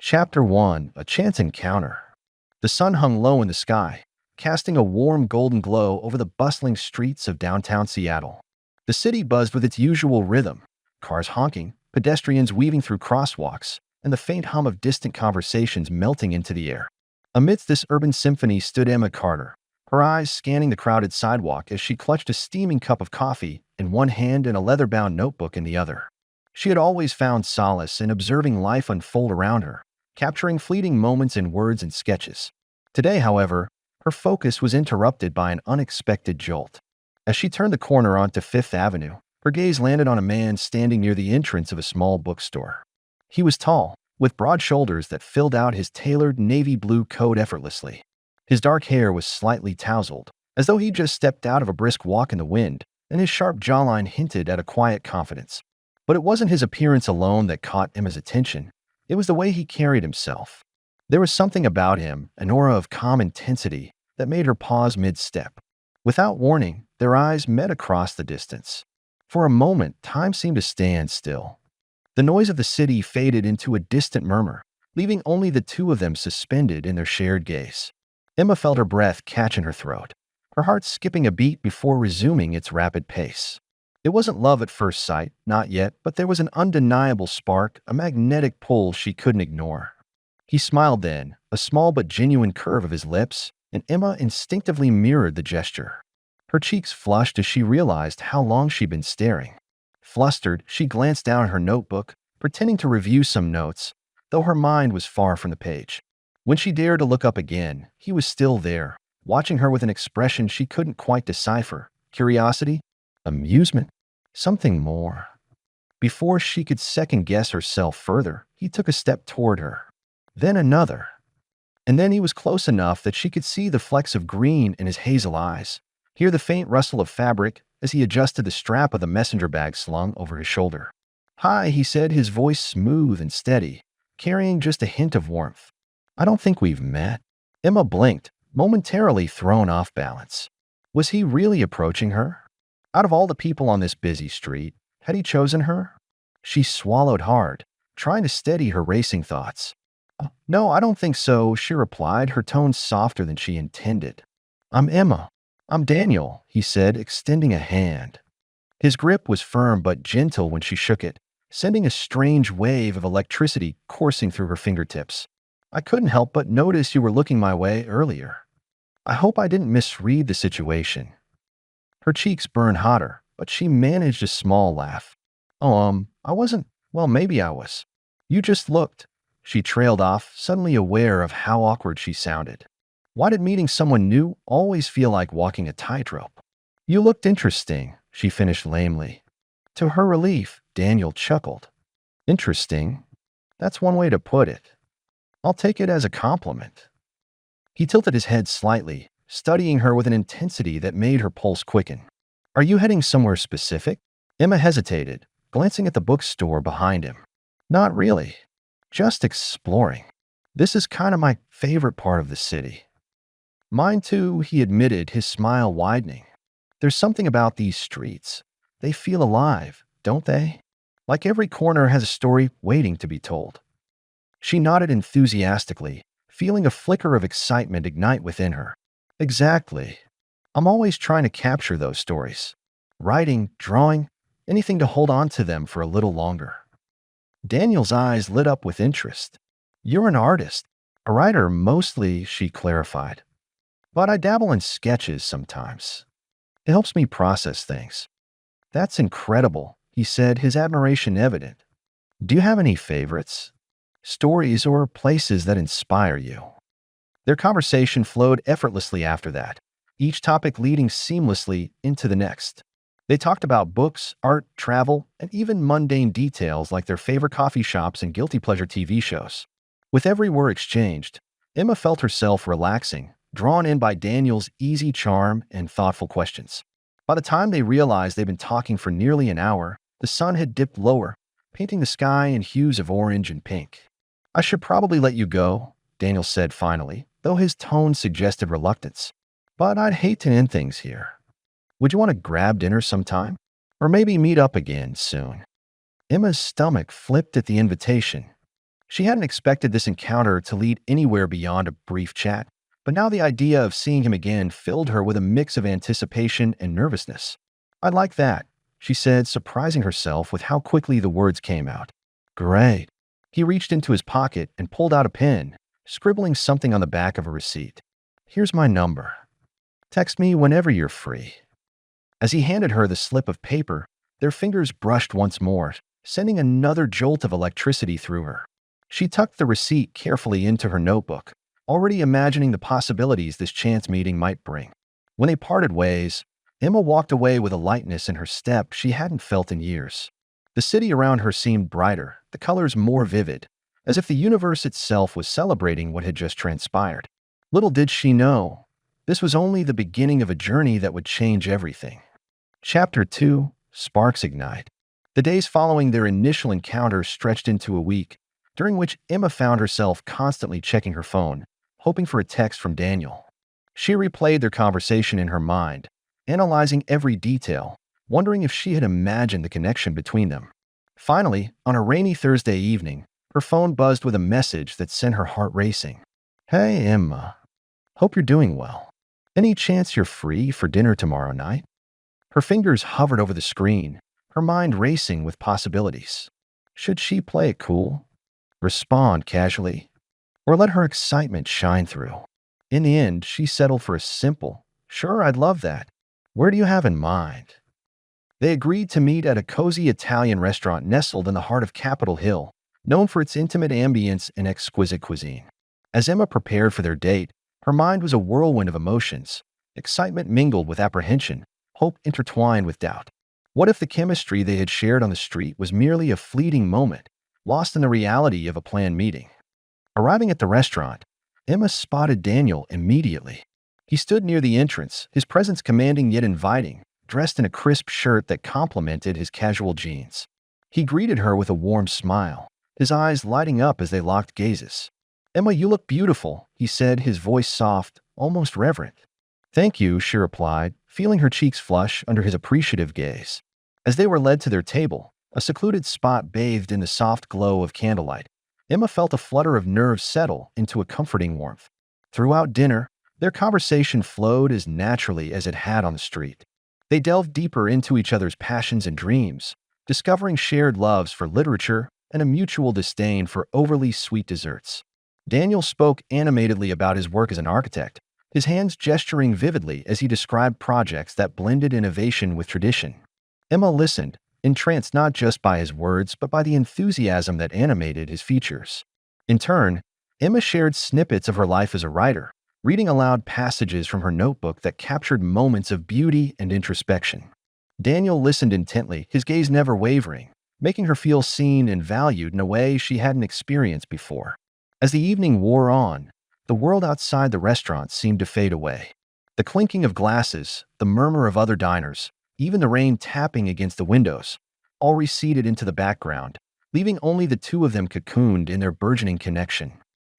Chapter 1: A Chance Encounter. The sun hung low in the sky, casting a warm golden glow over the bustling streets of downtown Seattle. The city buzzed with its usual rhythm, cars honking, pedestrians weaving through crosswalks, and the faint hum of distant conversations melting into the air. Amidst this urban symphony stood Emma Carter, her eyes scanning the crowded sidewalk as she clutched a steaming cup of coffee in one hand and a leather-bound notebook in the other. She had always found solace in observing life unfold around her, capturing fleeting moments in words and sketches. Today, however, her focus was interrupted by an unexpected jolt. As she turned the corner onto Fifth Avenue, her gaze landed on a man standing near the entrance of a small bookstore. He was tall, with broad shoulders that filled out his tailored navy blue coat effortlessly. His dark hair was slightly tousled, as though he just stepped out of a brisk walk in the wind, and his sharp jawline hinted at a quiet confidence. But it wasn't his appearance alone that caught Emma's attention. It was the way he carried himself. There was something about him, an aura of calm intensity, that made her pause mid-step. Without warning, their eyes met across the distance. For a moment, time seemed to stand still. The noise of the city faded into a distant murmur, leaving only the two of them suspended in their shared gaze. Emma felt her breath catch in her throat, her heart skipping a beat before resuming its rapid pace. It wasn't love at first sight, not yet, but there was an undeniable spark, a magnetic pull she couldn't ignore. He smiled then, a small but genuine curve of his lips, and Emma instinctively mirrored the gesture. Her cheeks flushed as she realized how long she'd been staring. Flustered, she glanced down at her notebook, pretending to review some notes, though her mind was far from the page. When she dared to look up again, he was still there, watching her with an expression she couldn't quite decipher. Curiosity? Amusement? Something more. Before she could second-guess herself further, he took a step toward her. Then another. And then he was close enough that she could see the flecks of green in his hazel eyes, hear the faint rustle of fabric as he adjusted the strap of the messenger bag slung over his shoulder. "Hi," he said, his voice smooth and steady, carrying just a hint of warmth. "I don't think we've met." Emma blinked, momentarily thrown off balance. Was he really approaching her? Out of all the people on this busy street, had he chosen her? She swallowed hard, trying to steady her racing thoughts. "No, I don't think so," she replied, her tone softer than she intended. "I'm Emma." "I'm Daniel," he said, extending a hand. His grip was firm but gentle when she shook it, sending a strange wave of electricity coursing through her fingertips. "I couldn't help but notice you were looking my way earlier. I hope I didn't misread the situation." Her cheeks burned hotter, but she managed a small laugh. I wasn't. Well, maybe I was. You just looked." She trailed off, suddenly aware of how awkward she sounded. Why did meeting someone new always feel like walking a tightrope? "You looked interesting," she finished lamely. To her relief, Daniel chuckled. "Interesting? That's one way to put it. I'll take it as a compliment." He tilted his head slightly, studying her with an intensity that made her pulse quicken. "Are you heading somewhere specific?" Emma hesitated, glancing at the bookstore behind him. "Not really. Just exploring. This is kind of my favorite part of the city." "Mine too," he admitted, his smile widening. "There's something about these streets. They feel alive, don't they? Like every corner has a story waiting to be told." She nodded enthusiastically, feeling a flicker of excitement ignite within her. "Exactly. I'm always trying to capture those stories. Writing, drawing, anything to hold on to them for a little longer." Daniel's eyes lit up with interest. "You're an artist." "A writer, mostly," she clarified. "But I dabble in sketches sometimes. It helps me process things." "That's incredible," he said, his admiration evident. "Do you have any favorites? Stories or places that inspire you?" Their conversation flowed effortlessly after that, each topic leading seamlessly into the next. They talked about books, art, travel, and even mundane details like their favorite coffee shops and guilty pleasure TV shows. With every word exchanged, Emma felt herself relaxing, drawn in by Daniel's easy charm and thoughtful questions. By the time they realized they'd been talking for nearly an hour, the sun had dipped lower, painting the sky in hues of orange and pink. "I should probably let you go," Daniel said finally, though his tone suggested reluctance. "But I'd hate to end things here. Would you want to grab dinner sometime? Or maybe meet up again soon?" Emma's stomach flipped at the invitation. She hadn't expected this encounter to lead anywhere beyond a brief chat, but now the idea of seeing him again filled her with a mix of anticipation and nervousness. "I like that," she said, surprising herself with how quickly the words came out. "Great." He reached into his pocket and pulled out a pen, scribbling something on the back of a receipt. "Here's my number. Text me whenever you're free." As he handed her the slip of paper, their fingers brushed once more, sending another jolt of electricity through her. She tucked the receipt carefully into her notebook, already imagining the possibilities this chance meeting might bring. When they parted ways, Emma walked away with a lightness in her step she hadn't felt in years. The city around her seemed brighter, the colors more vivid, as if the universe itself was celebrating what had just transpired. Little did she know, this was only the beginning of a journey that would change everything. Chapter 2: Sparks Ignite. The days following their initial encounter stretched into a week, during which Emma found herself constantly checking her phone, hoping for a text from Daniel. She replayed their conversation in her mind, analyzing every detail, wondering if she had imagined the connection between them. Finally, on a rainy Thursday evening, her phone buzzed with a message that sent her heart racing. "Hey, Emma. Hope you're doing well. Any chance you're free for dinner tomorrow night?" Her fingers hovered over the screen, her mind racing with possibilities. Should she play it cool? Respond casually? Or let her excitement shine through? In the end, she settled for a simple, "Sure, I'd love that. Where do you have in mind?" They agreed to meet at a cozy Italian restaurant nestled in the heart of Capitol Hill, known for its intimate ambience and exquisite cuisine. As Emma prepared for their date, her mind was a whirlwind of emotions. Excitement mingled with apprehension, hope intertwined with doubt. What if the chemistry they had shared on the street was merely a fleeting moment, lost in the reality of a planned meeting? Arriving at the restaurant, Emma spotted Daniel immediately. He stood near the entrance, his presence commanding yet inviting, dressed in a crisp shirt that complemented his casual jeans. He greeted her with a warm smile, his eyes lighting up as they locked gazes. "Emma, you look beautiful," he said, his voice soft, almost reverent. "Thank you," she replied, feeling her cheeks flush under his appreciative gaze. As they were led to their table, a secluded spot bathed in the soft glow of candlelight, Emma felt a flutter of nerves settle into a comforting warmth. Throughout dinner, their conversation flowed as naturally as it had on the street. They delved deeper into each other's passions and dreams, discovering shared loves for literature and a mutual disdain for overly sweet desserts. Daniel spoke animatedly about his work as an architect, his hands gesturing vividly as he described projects that blended innovation with tradition. Emma listened, entranced not just by his words but by the enthusiasm that animated his features. In turn, Emma shared snippets of her life as a writer, reading aloud passages from her notebook that captured moments of beauty and introspection. Daniel listened intently, his gaze never wavering, making her feel seen and valued in a way she hadn't experienced before. As the evening wore on, the world outside the restaurant seemed to fade away. The clinking of glasses, the murmur of other diners, even the rain tapping against the windows, all receded into the background, leaving only the two of them cocooned in their burgeoning connection.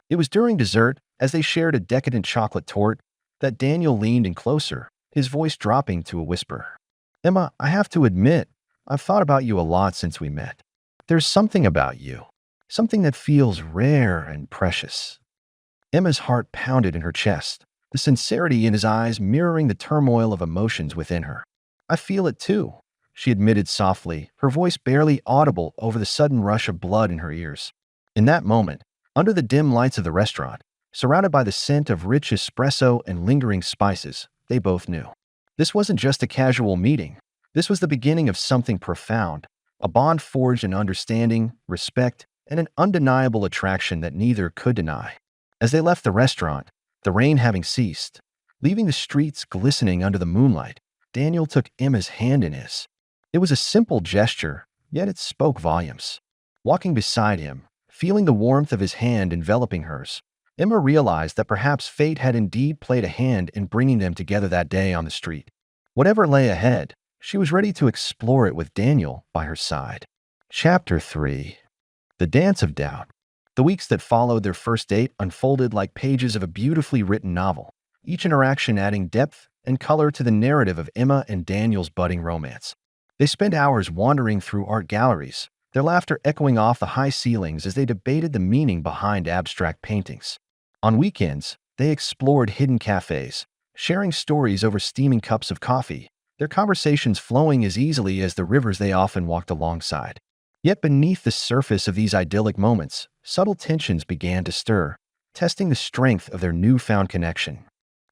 It was during dessert, as they shared a decadent chocolate torte, that Daniel leaned in closer, his voice dropping to a whisper. "Emma, I have to admit, I've thought about you a lot since we met. There's something about you, something that feels rare and precious." Emma's heart pounded in her chest, the sincerity in his eyes mirroring the turmoil of emotions within her. "I feel it too," she admitted softly, her voice barely audible over the sudden rush of blood in her ears. In that moment, under the dim lights of the restaurant, surrounded by the scent of rich espresso and lingering spices, they both knew. This wasn't just a casual meeting. This was the beginning of something profound, a bond forged in understanding, respect, and an undeniable attraction that neither could deny. As they left the restaurant, the rain having ceased, leaving the streets glistening under the moonlight, Daniel took Emma's hand in his. It was a simple gesture, yet it spoke volumes. Walking beside him, feeling the warmth of his hand enveloping hers, Emma realized that perhaps fate had indeed played a hand in bringing them together that day on the street. Whatever lay ahead, she was ready to explore it with Daniel by her side. Chapter 3: The Dance of Doubt. The weeks that followed their first date unfolded like pages of a beautifully written novel, each interaction adding depth and color to the narrative of Emma and Daniel's budding romance. They spent hours wandering through art galleries, their laughter echoing off the high ceilings as they debated the meaning behind abstract paintings. On weekends, they explored hidden cafes, sharing stories over steaming cups of coffee, their conversations flowing as easily as the rivers they often walked alongside. Yet beneath the surface of these idyllic moments, subtle tensions began to stir, testing the strength of their newfound connection.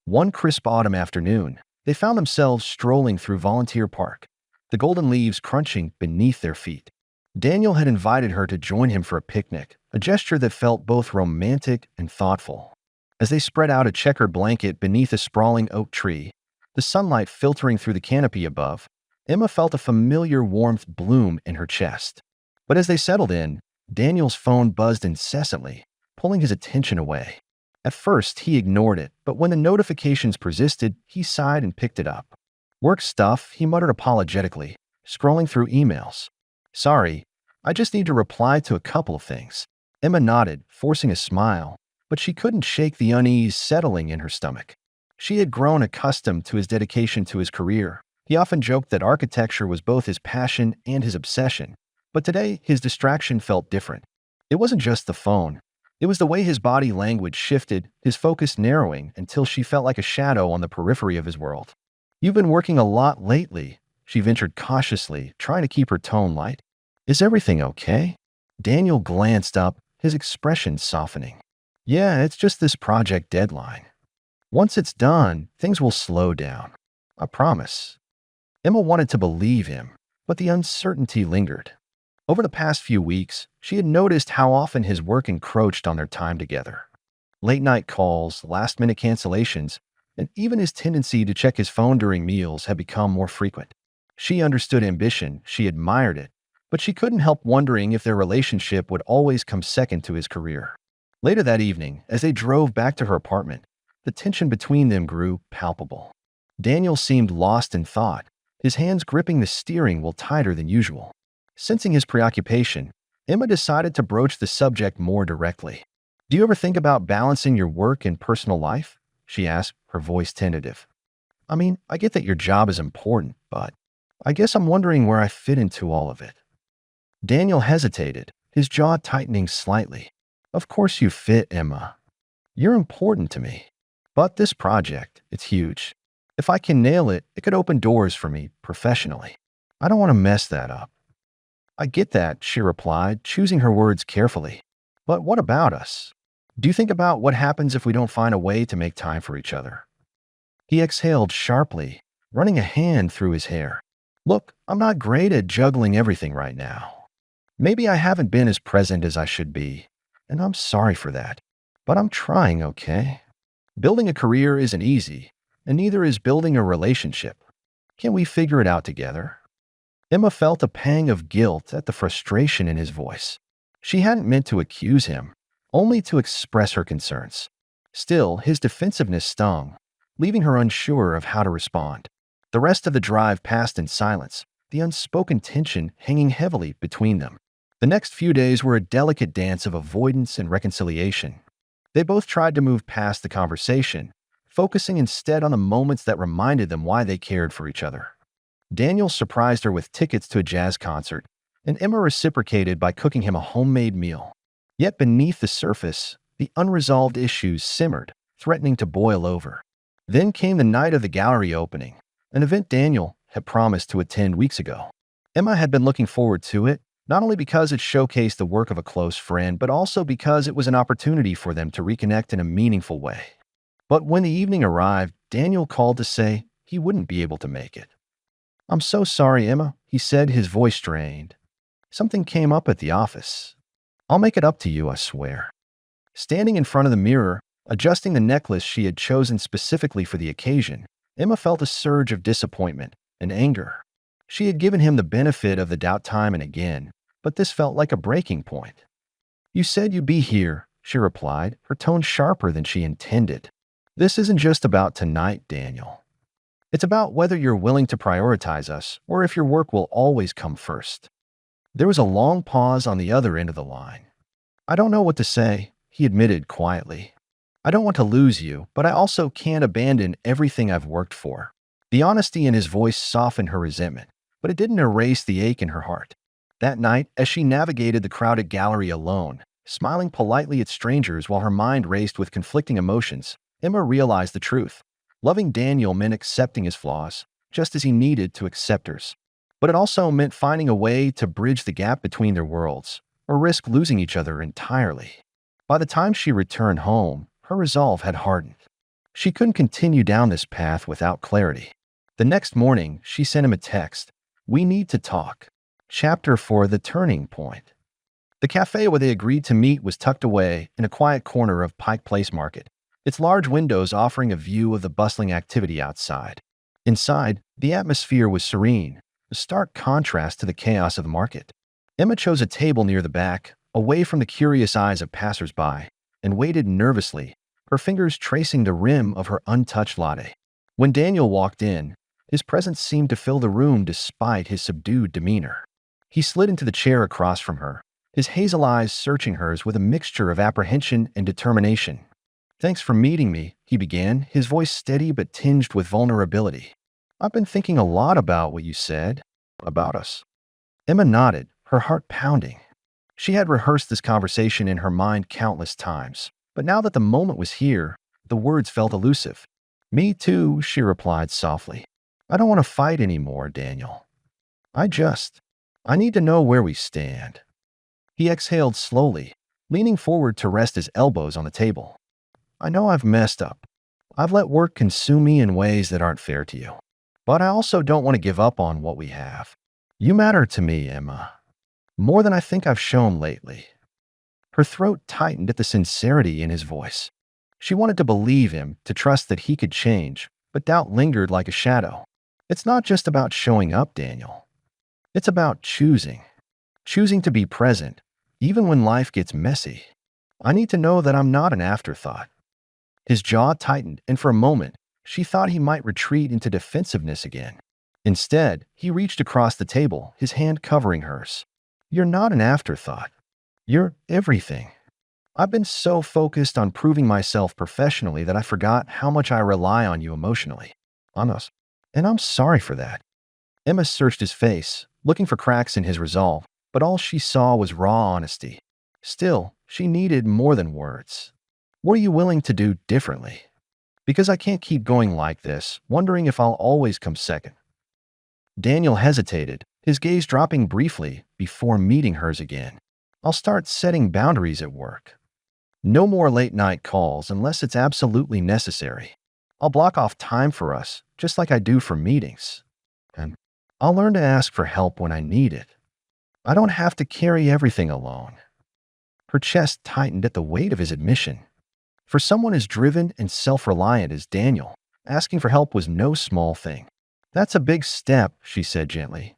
One crisp autumn afternoon, they found themselves strolling through Volunteer Park, the golden leaves crunching beneath their feet. Daniel had invited her to join him for a picnic, a gesture that felt both romantic and thoughtful. As they spread out a checkered blanket beneath a sprawling oak tree, the sunlight filtering through the canopy above, Emma felt a familiar warmth bloom in her chest. But as they settled in, Daniel's phone buzzed incessantly, pulling his attention away. At first, he ignored it, but when the notifications persisted, he sighed and picked it up. Work stuff, he muttered apologetically, scrolling through emails. Sorry, I just need to reply to a couple of things. Emma nodded, forcing a smile, but she couldn't shake the unease settling in her stomach. She had grown accustomed to his dedication to his career. He often joked that architecture was both his passion and his obsession, but today his distraction felt different. It wasn't just the phone. It was the way his body language shifted, his focus narrowing until she felt like a shadow on the periphery of his world. You've been working a lot lately, she ventured cautiously, trying to keep her tone light. Is everything okay? Daniel glanced up, his expression softening. Yeah, it's just this project deadline. Once it's done, things will slow down. I promise. Emma wanted to believe him, but the uncertainty lingered. Over the past few weeks, she had noticed how often his work encroached on their time together. Late-night calls, last-minute cancellations, and even his tendency to check his phone during meals had become more frequent. She understood ambition, she admired it, but she couldn't help wondering if their relationship would always come second to his career. Later that evening, as they drove back to her apartment, the tension between them grew palpable. Daniel seemed lost in thought, his hands gripping the steering wheel tighter than usual. Sensing his preoccupation, Emma decided to broach the subject more directly. Do you ever think about balancing your work and personal life? She asked, her voice tentative. I mean, I get that your job is important, but I guess I'm wondering where I fit into all of it. Daniel hesitated, his jaw tightening slightly. Of course you fit, Emma. You're important to me. But this project, it's huge. If I can nail it, it could open doors for me professionally. I don't want to mess that up. I get that, she replied, choosing her words carefully. But what about us? Do you think about what happens if we don't find a way to make time for each other? He exhaled sharply, running a hand through his hair. Look, I'm not great at juggling everything right now. Maybe I haven't been as present as I should be, and I'm sorry for that. But I'm trying, okay? Building a career isn't easy, and neither is building a relationship. Can we figure it out together? Emma felt a pang of guilt at the frustration in his voice. She hadn't meant to accuse him, only to express her concerns. Still, his defensiveness stung, leaving her unsure of how to respond. The rest of the drive passed in silence, the unspoken tension hanging heavily between them. The next few days were a delicate dance of avoidance and reconciliation. They both tried to move past the conversation, focusing instead on the moments that reminded them why they cared for each other. Daniel surprised her with tickets to a jazz concert, and Emma reciprocated by cooking him a homemade meal. Yet beneath the surface, the unresolved issues simmered, threatening to boil over. Then came the night of the gallery opening, an event Daniel had promised to attend weeks ago. Emma had been looking forward to it, not only because it showcased the work of a close friend, but also because it was an opportunity for them to reconnect in a meaningful way. But when the evening arrived, Daniel called to say he wouldn't be able to make it. I'm so sorry, Emma, he said, his voice strained. Something came up at the office. I'll make it up to you, I swear. Standing in front of the mirror, adjusting the necklace she had chosen specifically for the occasion, Emma felt a surge of disappointment and anger. She had given him the benefit of the doubt time and again, but this felt like a breaking point. You said you'd be here, she replied, her tone sharper than she intended. This isn't just about tonight, Daniel. It's about whether you're willing to prioritize us or if your work will always come first. There was a long pause on the other end of the line. I don't know what to say, he admitted quietly. I don't want to lose you, but I also can't abandon everything I've worked for. The honesty in his voice softened her resentment, but it didn't erase the ache in her heart. That night, as she navigated the crowded gallery alone, smiling politely at strangers while her mind raced with conflicting emotions, Emma realized the truth. Loving Daniel meant accepting his flaws, just as he needed to accept hers. But it also meant finding a way to bridge the gap between their worlds, or risk losing each other entirely. By the time she returned home, her resolve had hardened. She couldn't continue down this path without clarity. The next morning, she sent him a text. "We need to talk." Chapter 4: The Turning Point. The cafe where they agreed to meet was tucked away in a quiet corner of Pike Place Market, its large windows offering a view of the bustling activity outside. Inside, the atmosphere was serene, a stark contrast to the chaos of the market. Emma chose a table near the back, away from the curious eyes of passers-by, and waited nervously, her fingers tracing the rim of her untouched latte. When Daniel walked in, his presence seemed to fill the room despite his subdued demeanor. He slid into the chair across from her, his hazel eyes searching hers with a mixture of apprehension and determination. "Thanks for meeting me," he began, his voice steady but tinged with vulnerability. "I've been thinking a lot about what you said about us." Emma nodded, her heart pounding. She had rehearsed this conversation in her mind countless times, but now that the moment was here, the words felt elusive. "Me too," she replied softly. "I don't want to fight anymore, Daniel. I need to know where we stand." He exhaled slowly, leaning forward to rest his elbows on the table. "I know I've messed up. I've let work consume me in ways that aren't fair to you. But I also don't want to give up on what we have. You matter to me, Emma, more than I think I've shown lately." Her throat tightened at the sincerity in his voice. She wanted to believe him, to trust that he could change, but doubt lingered like a shadow. "It's not just about showing up, Daniel. It's about choosing. Choosing to be present, even when life gets messy. I need to know that I'm not an afterthought." His jaw tightened, and for a moment, she thought he might retreat into defensiveness again. Instead, he reached across the table, his hand covering hers. "You're not an afterthought. You're everything. I've been so focused on proving myself professionally that I forgot how much I rely on you emotionally. On us. And I'm sorry for that." Emma searched his face, looking for cracks in his resolve, but all she saw was raw honesty. Still, she needed more than words. "What are you willing to do differently? Because I can't keep going like this, wondering if I'll always come second." Daniel hesitated, his gaze dropping briefly before meeting hers again. "I'll start setting boundaries at work. No more late-night calls unless it's absolutely necessary. I'll block off time for us, just like I do for meetings. And I'll learn to ask for help when I need it. I don't have to carry everything alone." Her chest tightened at the weight of his admission. For someone as driven and self-reliant as Daniel, asking for help was no small thing. "That's a big step," she said gently.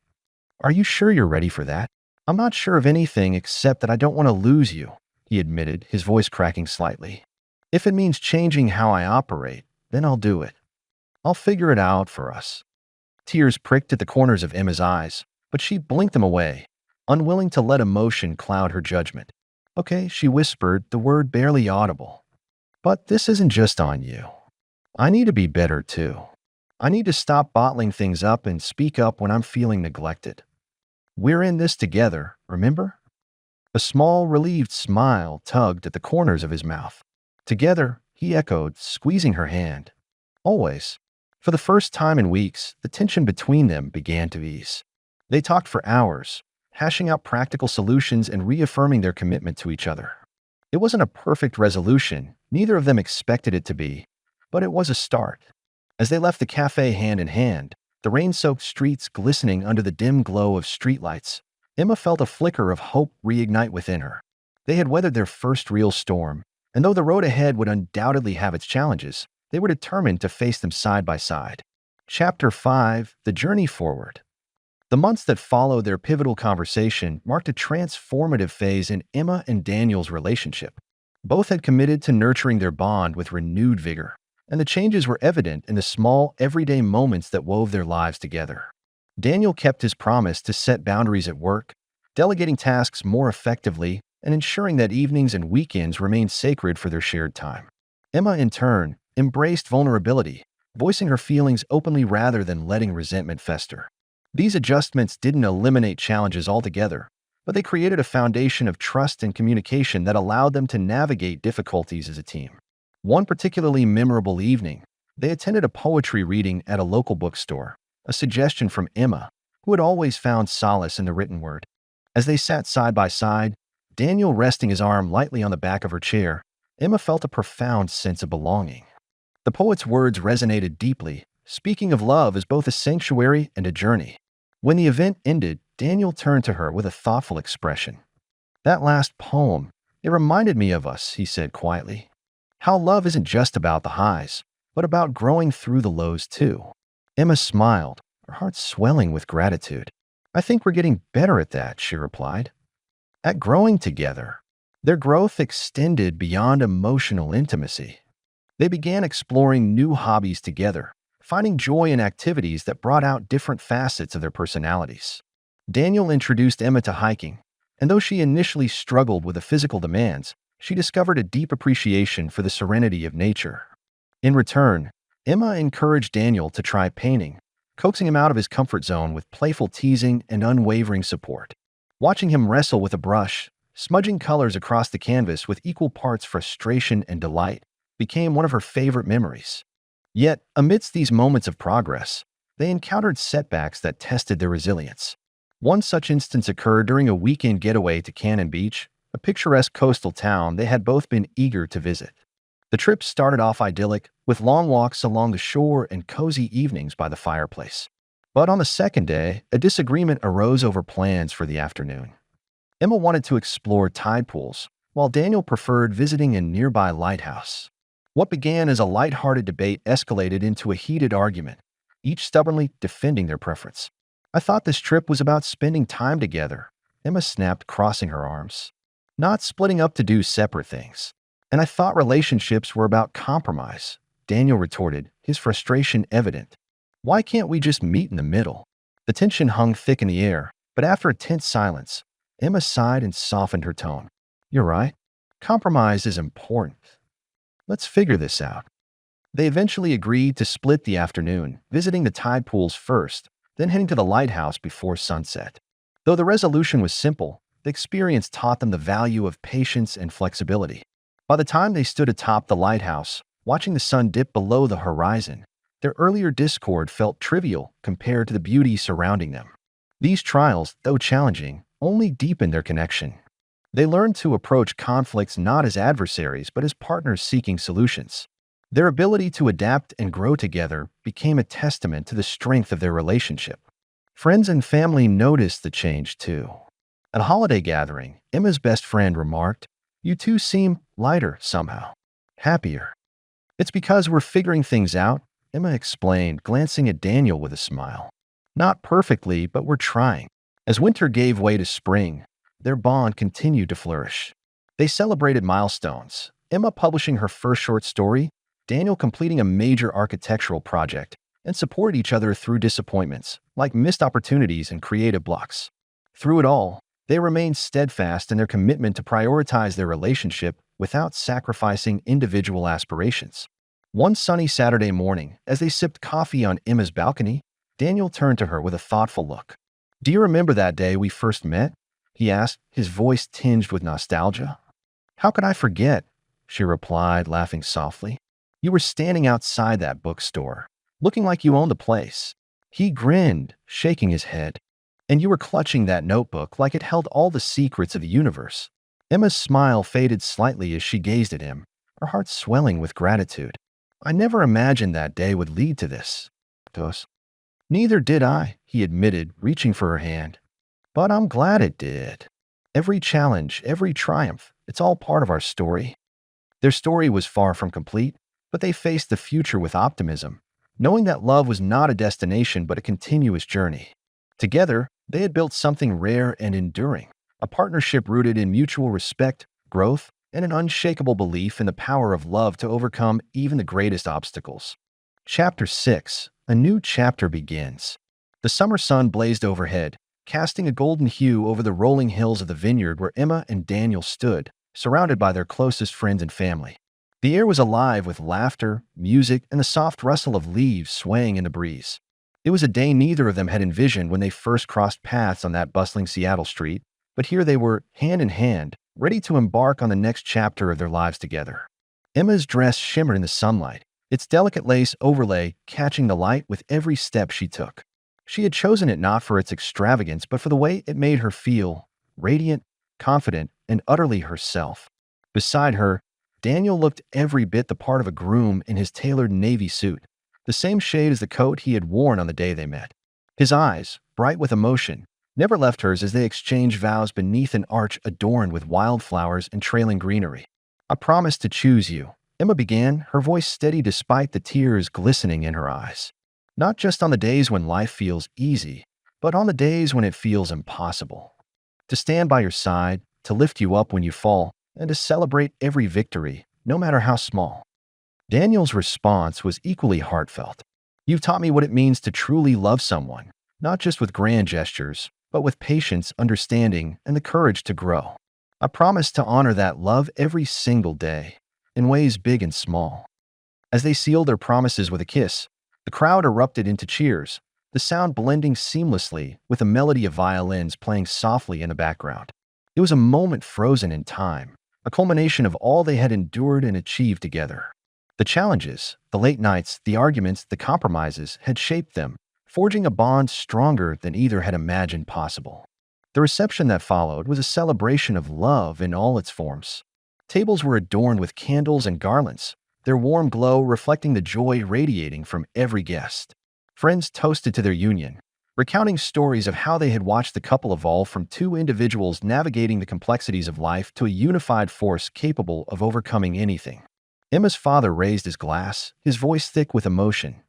"Are you sure you're ready for that?" "I'm not sure of anything except that I don't want to lose you," he admitted, his voice cracking slightly. "If it means changing how I operate, then I'll do it. I'll figure it out for us." Tears pricked at the corners of Emma's eyes, but she blinked them away, unwilling to let emotion cloud her judgment. "Okay," she whispered, the word barely audible. "But this isn't just on you. I need to be better too. I need to stop bottling things up and speak up when I'm feeling neglected. We're in this together, remember?" A small, relieved smile tugged at the corners of his mouth. "Together," he echoed, squeezing her hand. "Always." For the first time in weeks, the tension between them began to ease. They talked for hours, hashing out practical solutions and reaffirming their commitment to each other. It wasn't a perfect resolution, neither of them expected it to be, but it was a start. As they left the cafe hand in hand, the rain-soaked streets glistening under the dim glow of streetlights, Emma felt a flicker of hope reignite within her. They had weathered their first real storm, and though the road ahead would undoubtedly have its challenges, they were determined to face them side by side. Chapter 5: The Journey Forward. The months that followed their pivotal conversation marked a transformative phase in Emma and Daniel's relationship. Both had committed to nurturing their bond with renewed vigor, and the changes were evident in the small, everyday moments that wove their lives together. Daniel kept his promise to set boundaries at work, delegating tasks more effectively and ensuring that evenings and weekends remained sacred for their shared time. Emma, in turn, embraced vulnerability, voicing her feelings openly rather than letting resentment fester. These adjustments didn't eliminate challenges altogether, but they created a foundation of trust and communication that allowed them to navigate difficulties as a team. One particularly memorable evening, they attended a poetry reading at a local bookstore, a suggestion from Emma, who had always found solace in the written word. As they sat side by side, Daniel resting his arm lightly on the back of her chair, Emma felt a profound sense of belonging. The poet's words resonated deeply, speaking of love as both a sanctuary and a journey. When the event ended, Daniel turned to her with a thoughtful expression. "That last poem, it reminded me of us," he said quietly. "How love isn't just about the highs, but about growing through the lows too." Emma smiled, her heart swelling with gratitude. "I think we're getting better at that," she replied. At growing together, their growth extended beyond emotional intimacy. They began exploring new hobbies together, finding joy in activities that brought out different facets of their personalities. Daniel introduced Emma to hiking, and though she initially struggled with the physical demands, she discovered a deep appreciation for the serenity of nature. In return, Emma encouraged Daniel to try painting, coaxing him out of his comfort zone with playful teasing and unwavering support. Watching him wrestle with a brush, smudging colors across the canvas with equal parts frustration and delight, became one of her favorite memories. Yet, amidst these moments of progress, they encountered setbacks that tested their resilience. One such instance occurred during a weekend getaway to Cannon Beach, a picturesque coastal town they had both been eager to visit. The trip started off idyllic, with long walks along the shore and cozy evenings by the fireplace. But on the second day, a disagreement arose over plans for the afternoon. Emma wanted to explore tide pools, while Daniel preferred visiting a nearby lighthouse. What began as a light-hearted debate escalated into a heated argument, each stubbornly defending their preference. "I thought this trip was about spending time together," Emma snapped, crossing her arms. "Not splitting up to do separate things. And I thought relationships were about compromise," Daniel retorted, his frustration evident. "Why can't we just meet in the middle?" The tension hung thick in the air, but after a tense silence, Emma sighed and softened her tone. "You're right. Compromise is important. Let's figure this out." They eventually agreed to split the afternoon, visiting the tide pools first, then heading to the lighthouse before sunset. Though the resolution was simple, the experience taught them the value of patience and flexibility. By the time they stood atop the lighthouse, watching the sun dip below the horizon, their earlier discord felt trivial compared to the beauty surrounding them. These trials, though challenging, only deepened their connection. They learned to approach conflicts not as adversaries but as partners seeking solutions. Their ability to adapt and grow together became a testament to the strength of their relationship. Friends and family noticed the change too. At a holiday gathering, Emma's best friend remarked, "You two seem lighter somehow, happier." "It's because we're figuring things out," Emma explained, glancing at Daniel with a smile. "Not perfectly, but we're trying." As winter gave way to spring, their bond continued to flourish. They celebrated milestones, Emma publishing her first short story, Daniel completing a major architectural project, and supported each other through disappointments, like missed opportunities and creative blocks. Through it all, they remained steadfast in their commitment to prioritize their relationship without sacrificing individual aspirations. One sunny Saturday morning, as they sipped coffee on Emma's balcony, Daniel turned to her with a thoughtful look. "Do you remember that day we first met?" he asked, his voice tinged with nostalgia. "How could I forget?" she replied, laughing softly. "You were standing outside that bookstore, looking like you owned the place." He grinned, shaking his head. "And you were clutching that notebook like it held all the secrets of the universe." Emma's smile faded slightly as she gazed at him, her heart swelling with gratitude. "I never imagined that day would lead to this." "Neither did I," he admitted, reaching for her hand. "But I'm glad it did. Every challenge, every triumph, it's all part of our story." Their story was far from complete, but they faced the future with optimism, knowing that love was not a destination but a continuous journey. Together, they had built something rare and enduring, a partnership rooted in mutual respect, growth, and an unshakable belief in the power of love to overcome even the greatest obstacles. Chapter 6. A new chapter begins. The summer sun blazed overhead, casting a golden hue over the rolling hills of the vineyard where Emma and Daniel stood, surrounded by their closest friends and family. The air was alive with laughter, music, and the soft rustle of leaves swaying in the breeze. It was a day neither of them had envisioned when they first crossed paths on that bustling Seattle street, but here they were, hand in hand, ready to embark on the next chapter of their lives together. Emma's dress shimmered in the sunlight, its delicate lace overlay catching the light with every step she took. She had chosen it not for its extravagance, but for the way it made her feel, radiant, confident, and utterly herself. Beside her, Daniel looked every bit the part of a groom in his tailored navy suit, the same shade as the coat he had worn on the day they met. His eyes, bright with emotion, never left hers as they exchanged vows beneath an arch adorned with wildflowers and trailing greenery. "I promise to choose you," Emma began, her voice steady despite the tears glistening in her eyes. "Not just on the days when life feels easy, but on the days when it feels impossible. To stand by your side, to lift you up when you fall, and to celebrate every victory, no matter how small." Daniel's response was equally heartfelt. "You've taught me what it means to truly love someone, not just with grand gestures, but with patience, understanding, and the courage to grow. I promise to honor that love every single day, in ways big and small." As they sealed their promises with a kiss, the crowd erupted into cheers, the sound blending seamlessly with a melody of violins playing softly in the background. It was a moment frozen in time, a culmination of all they had endured and achieved together. The challenges, the late nights, the arguments, the compromises had shaped them, forging a bond stronger than either had imagined possible. The reception that followed was a celebration of love in all its forms. Tables were adorned with candles and garlands, their warm glow reflecting the joy radiating from every guest. Friends toasted to their union, recounting stories of how they had watched the couple evolve from two individuals navigating the complexities of life to a unified force capable of overcoming anything. Emma's father raised his glass, his voice thick with emotion.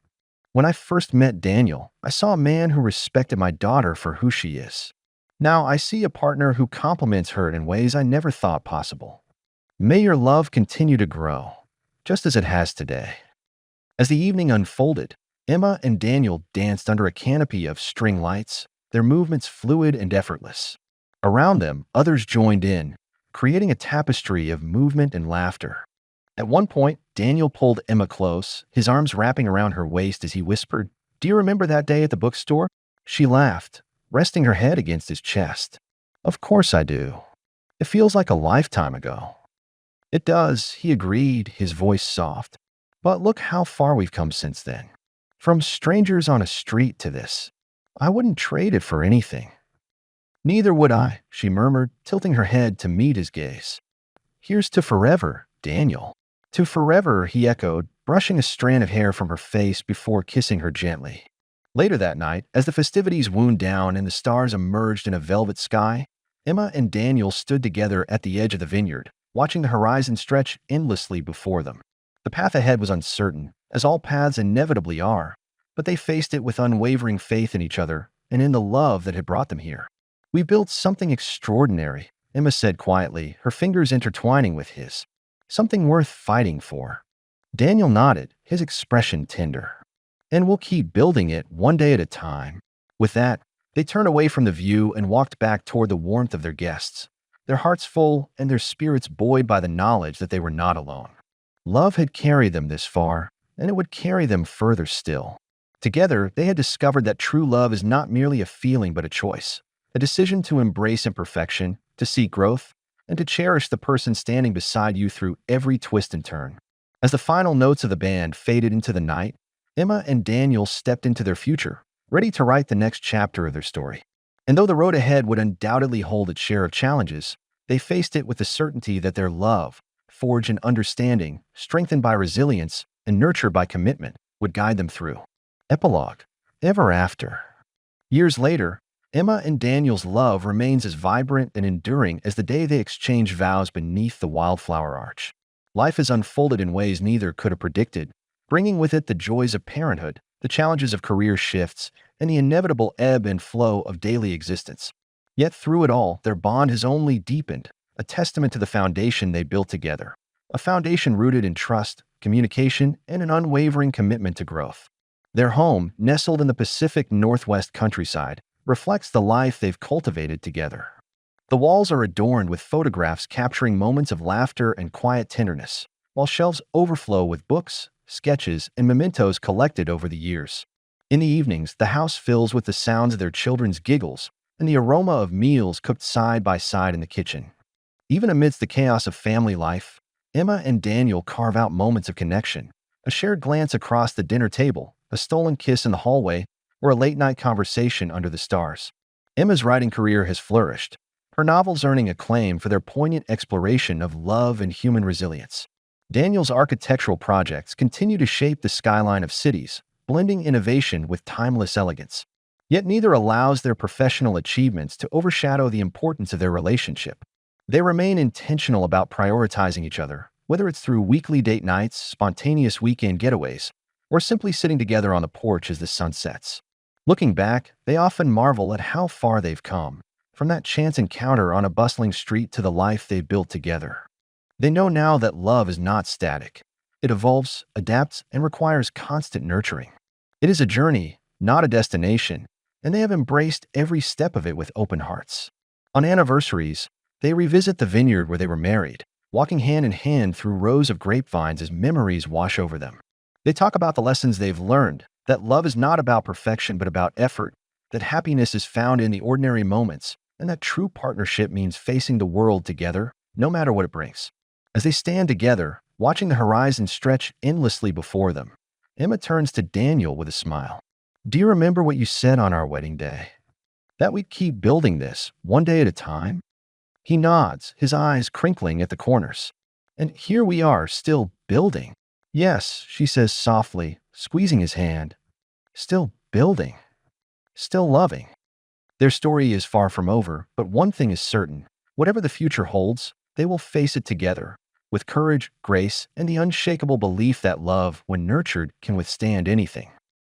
"When I first met Daniel, I saw a man who respected my daughter for who she is. Now I see a partner who complements her in ways I never thought possible. May your love continue to grow, just as it has today." As the evening unfolded, Emma and Daniel danced under a canopy of string lights, their movements fluid and effortless. Around them, others joined in, creating a tapestry of movement and laughter. At one point, Daniel pulled Emma close, his arms wrapping around her waist as he whispered, "Do you remember that day at the bookstore?" She laughed, resting her head against his chest. "Of course I do. It feels like a lifetime ago." "It does," he agreed, his voice soft. "But look how far we've come since then. From strangers on a street to this. I wouldn't trade it for anything." "Neither would I," she murmured, tilting her head to meet his gaze. "Here's to forever, Daniel." "To forever," he echoed, brushing a strand of hair from her face before kissing her gently. Later that night, as the festivities wound down and the stars emerged in a velvet sky, Emma and Daniel stood together at the edge of the vineyard, watching the horizon stretch endlessly before them. The path ahead was uncertain, as all paths inevitably are, but they faced it with unwavering faith in each other and in the love that had brought them here. "We built something extraordinary," Emma said quietly, her fingers intertwining with his. "Something worth fighting for." Daniel nodded, his expression tender. "And we'll keep building it one day at a time." With that, they turned away from the view and walked back toward the warmth of their guests, their hearts full and their spirits buoyed by the knowledge that they were not alone. Love had carried them this far, and it would carry them further still. Together, they had discovered that true love is not merely a feeling but a choice, a decision to embrace imperfection, to seek growth, and to cherish the person standing beside you through every twist and turn. As the final notes of the band faded into the night, Emma and Daniel stepped into their future, ready to write the next chapter of their story. And though the road ahead would undoubtedly hold its share of challenges, they faced it with the certainty that their love, forged in understanding, strengthened by resilience, and nurtured by commitment, would guide them through. Epilogue. Ever after. Years later, Emma and Daniel's love remains as vibrant and enduring as the day they exchanged vows beneath the wildflower arch. Life has unfolded in ways neither could have predicted, bringing with it the joys of parenthood, the challenges of career shifts, and the inevitable ebb and flow of daily existence. Yet through it all, their bond has only deepened, a testament to the foundation they built together, a foundation rooted in trust, communication, and an unwavering commitment to growth. Their home, nestled in the Pacific Northwest countryside, reflects the life they've cultivated together. The walls are adorned with photographs capturing moments of laughter and quiet tenderness, while shelves overflow with books, sketches, and mementos collected over the years. In the evenings, the house fills with the sounds of their children's giggles and the aroma of meals cooked side by side in the kitchen. Even amidst the chaos of family life, Emma and Daniel carve out moments of connection. A shared glance across the dinner table, a stolen kiss in the hallway, or a late-night conversation under the stars. Emma's writing career has flourished, her novels earning acclaim for their poignant exploration of love and human resilience. Daniel's architectural projects continue to shape the skyline of cities, blending innovation with timeless elegance. Yet neither allows their professional achievements to overshadow the importance of their relationship. They remain intentional about prioritizing each other, whether it's through weekly date nights, spontaneous weekend getaways, or simply sitting together on the porch as the sun sets. Looking back, they often marvel at how far they've come, from that chance encounter on a bustling street to the life they've built together. They know now that love is not static. It evolves, adapts, and requires constant nurturing. It is a journey, not a destination, and they have embraced every step of it with open hearts. On anniversaries, they revisit the vineyard where they were married, walking hand in hand through rows of grapevines as memories wash over them. They talk about the lessons they've learned, that love is not about perfection but about effort, that happiness is found in the ordinary moments, and that true partnership means facing the world together, no matter what it brings. As they stand together, watching the horizon stretch endlessly before them, Emma turns to Daniel with a smile. "Do you remember what you said on our wedding day? That we'd keep building this, one day at a time?" He nods, his eyes crinkling at the corners. "And here we are, still building." "Yes," she says softly, squeezing his hand. "Still building. Still loving." Their story is far from over, but one thing is certain. Whatever the future holds, they will face it together, with courage, grace, and the unshakable belief that love, when nurtured, can withstand anything.